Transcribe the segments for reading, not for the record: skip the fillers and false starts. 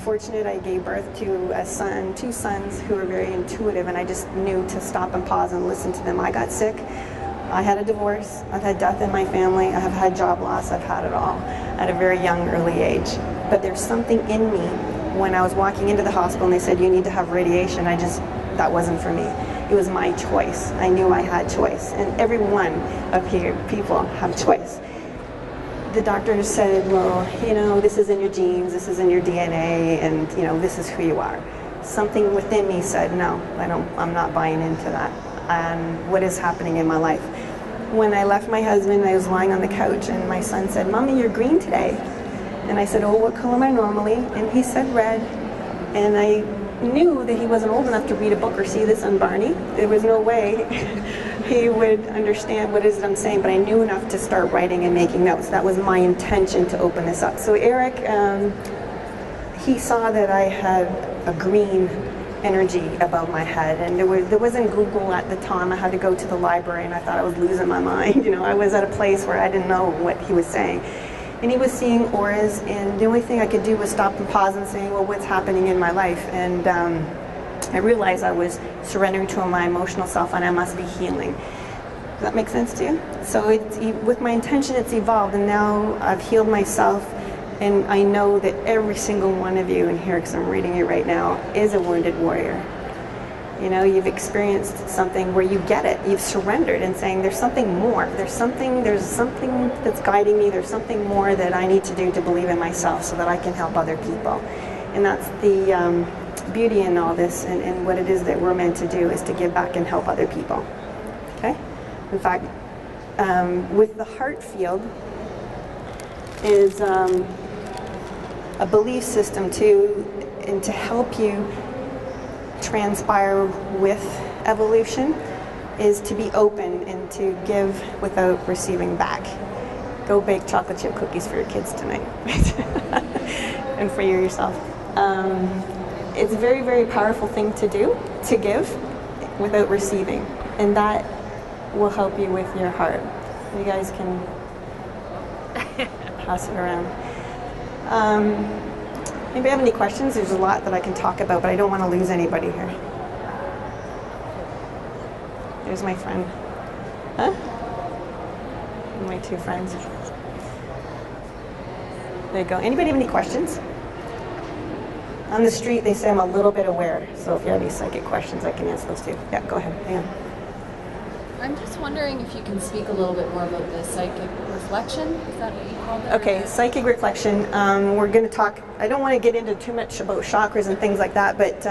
Fortunate I gave birth to a son, two sons who were very intuitive, and I just knew to stop and pause and listen to them. I got sick. I had a divorce. I've had death in my family. I have had job loss. I've had it all at a very young, early age. But there's something in me when I was walking into the hospital and they said, you need to have radiation. That wasn't for me. It was my choice. I knew I had choice. And every one of here, people have choice. The doctor said, well, this is in your genes, this is in your DNA, and this is who you are. Something within me said, no, I'm not buying into that. And what is happening in my life? When I left my husband, I was lying on the couch and my son said, Mommy, you're green today. And I said, oh, what color am I normally? And he said red. And I knew that he wasn't old enough to read a book or see this on Barney. There was no way he would understand what it is that I'm saying, but I knew enough to start writing and making notes. That was my intention to open this up. So Eric, he saw that I had a green energy above my head, and there wasn't Google at the time. I had to go to the library, and I thought I was losing my mind. I was at a place where I didn't know what he was saying. And he was seeing auras, and the only thing I could do was stop and pause and say, well, what's happening in my life? And I realized I was surrendering to my emotional self, and I must be healing. Does that make sense to you? So with my intention, it's evolved, and now I've healed myself, and I know that every single one of you in here, because I'm reading you right now, is a wounded warrior. You've experienced something where you get it. You've surrendered and saying, there's something more. There's something that's guiding me. There's something more that I need to do to believe in myself so that I can help other people. And that's the beauty in all this, and what it is that we're meant to do is to give back and help other people. Okay? In fact, with the heart field is a belief system too, and to help you transpire with evolution is to be open and to give without receiving back. Go bake chocolate chip cookies for your kids tonight and for yourself. It's a very, very powerful thing to do, to give without receiving, and that will help you with your heart. You guys can pass it around. Anybody have any questions? There's a lot that I can talk about, but I don't want to lose anybody here. There's my friend. Huh? My two friends. There you go. Anybody have any questions? On the street, they say I'm a little bit aware, so if you have any psychic questions, I can answer those too. Yeah, go ahead. Hang on. I'm just wondering if you can speak a little bit more about the psychic reflection. Is that what you called it? Okay, psychic reflection. We're going to talk, I don't want to get into too much about chakras and things like that, but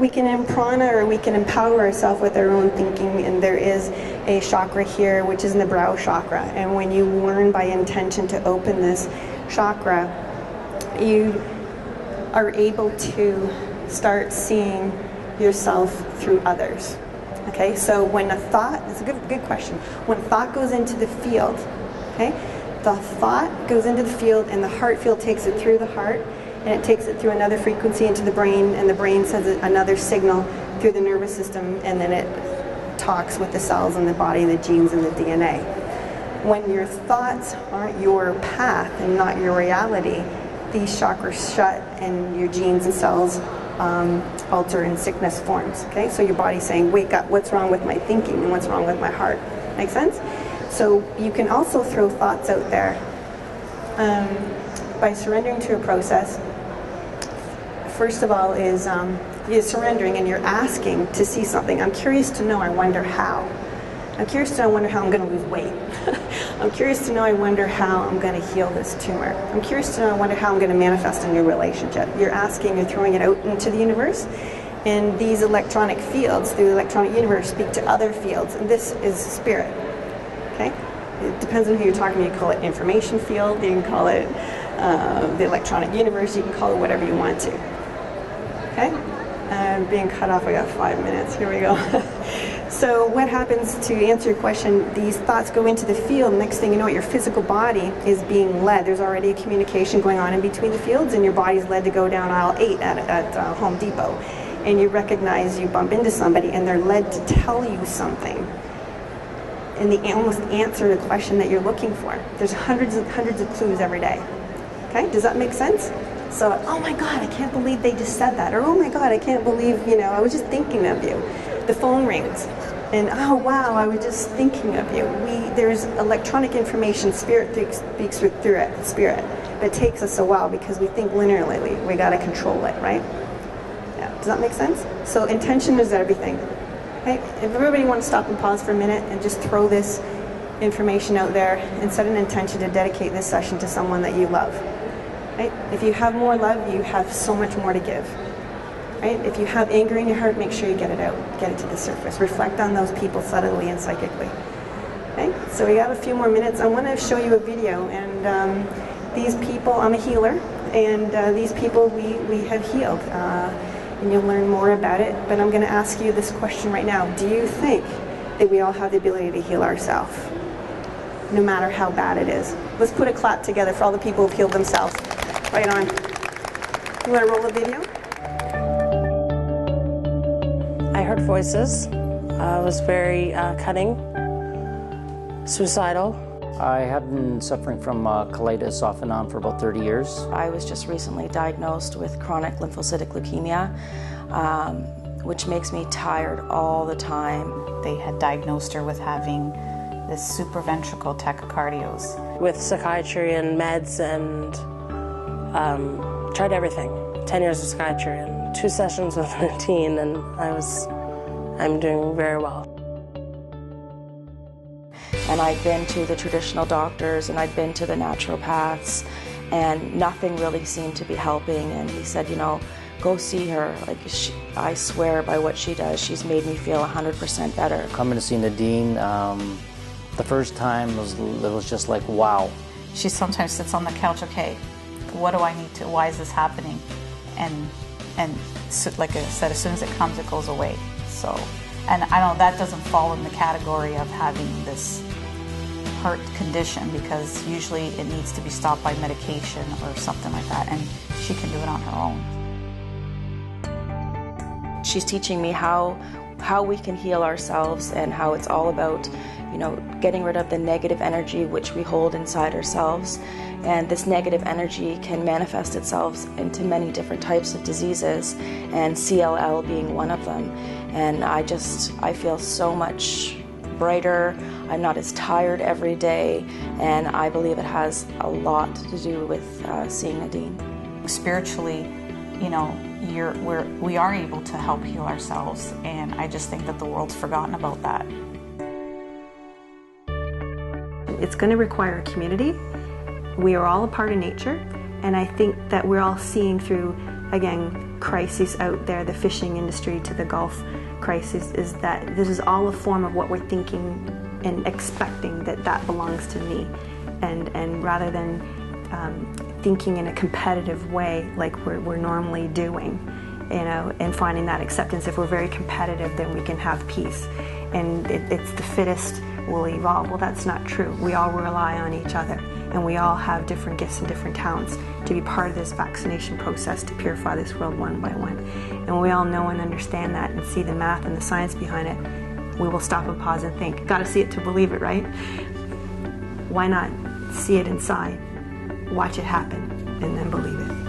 we can prana, or we can empower ourselves with our own thinking, and there is a chakra here, which is in the brow chakra. And when you learn by intention to open this chakra, you are able to start seeing yourself through others. Okay, so when a thought, it's a good question. When thought goes into the field, okay, the thought goes into the field and the heart field takes it through the heart, and it takes it through another frequency into the brain, and the brain sends another signal through the nervous system, and then it talks with the cells in the body, the genes and the DNA. When your thoughts aren't your path and not your reality, these chakras shut and your genes and cells alter in sickness forms. Okay, so your body's saying, wake up, what's wrong with my thinking and what's wrong with my heart? Make sense? So you can also throw thoughts out there by surrendering to a process. First of all is you're surrendering and you're asking to see something. I'm curious to know, I wonder how. I'm curious to know, I wonder how I'm going to lose weight. I'm curious to know, I wonder how I'm going to heal this tumor. I'm curious to know, I wonder how I'm going to manifest a new relationship. You're asking, you're throwing it out into the universe. And these electronic fields, through the electronic universe, speak to other fields. And this is spirit. Okay? It depends on who you're talking to. You can call it information field, you can call it the electronic universe, you can call it whatever you want to. Okay? I'm being cut off, I got 5 minutes. Here we go. So what happens, to answer your question, these thoughts go into the field. Next thing you know, your physical body is being led. There's already a communication going on in between the fields, and your body's led to go down aisle 8 at Home Depot. And you recognize you bump into somebody, and they're led to tell you something. And they almost answer the question that you're looking for. There's hundreds of clues every day. Okay, does that make sense? So, oh my God, I can't believe they just said that. Or, oh my God, I can't believe, you know, I was just thinking of you. The phone rings. And, oh wow, I was just thinking of you. There's electronic information, spirit speaks through it, spirit. But it takes us a while because we think linearly. We got to control it, right? Yeah. Does that make sense? So intention is everything. Right? If everybody wants to stop and pause for a minute and just throw this information out there and set an intention to dedicate this session to someone that you love. Right? If you have more love, you have so much more to give. Right? If you have anger in your heart, make sure you get it out, get it to the surface. Reflect on those people subtly and psychically. Okay? So we got a few more minutes. I want to show you a video, and these people, I'm a healer, and these people we have healed, and you'll learn more about it. But I'm going to ask you this question right now. Do you think that we all have the ability to heal ourselves, no matter how bad it is? Let's put a clap together for all the people who've healed themselves. Right on. You want to roll the video? I heard voices. It was very cutting, suicidal. I have been suffering from colitis off and on for about 30 years. I was just recently diagnosed with chronic lymphocytic leukemia, which makes me tired all the time. They had diagnosed her with having this supraventricular tachycardias. With psychiatry and meds, and tried everything. 10 years of psychiatry and 2 sessions with Nadine, and I'm doing very well. And I'd been to the traditional doctors and I'd been to the naturopaths, and nothing really seemed to be helping. And he said, you know, go see her. Like, I swear by what she does, she's made me feel 100% better. Coming to see Nadine, the first time it was just like, wow. She sometimes sits on the couch, okay, what do I need to, why is this happening? And so, like I said, as soon as it comes, it goes away. So, and I know that doesn't fall in the category of having this heart condition, because usually it needs to be stopped by medication or something like that, and she can do it on her own. She's teaching me how we can heal ourselves, and how it's all about, you know, getting rid of the negative energy which we hold inside ourselves. And this negative energy can manifest itself into many different types of diseases, and CLL being one of them. And I feel so much brighter. I'm not as tired every day, and I believe it has a lot to do with seeing Nadine. Spiritually, you know, we are able to help heal ourselves, and I just think that the world's forgotten about that. It's going to require a community. We are all a part of nature, and I think that we're all seeing through, again, crises out there, the fishing industry to the Gulf crisis, is that this is all a form of what we're thinking and expecting that belongs to me. And rather than thinking in a competitive way like we're normally doing, you know, and finding that acceptance. If we're very competitive, then we can have peace. And it's the fittest will evolve. Well, that's not true. We all rely on each other, and we all have different gifts and different talents to be part of this vaccination process to purify this world one by one. And when we all know and understand that and see the math and the science behind it, we will stop and pause and think. Got to see it to believe it, right? Why not see it inside, watch it happen, and then believe it?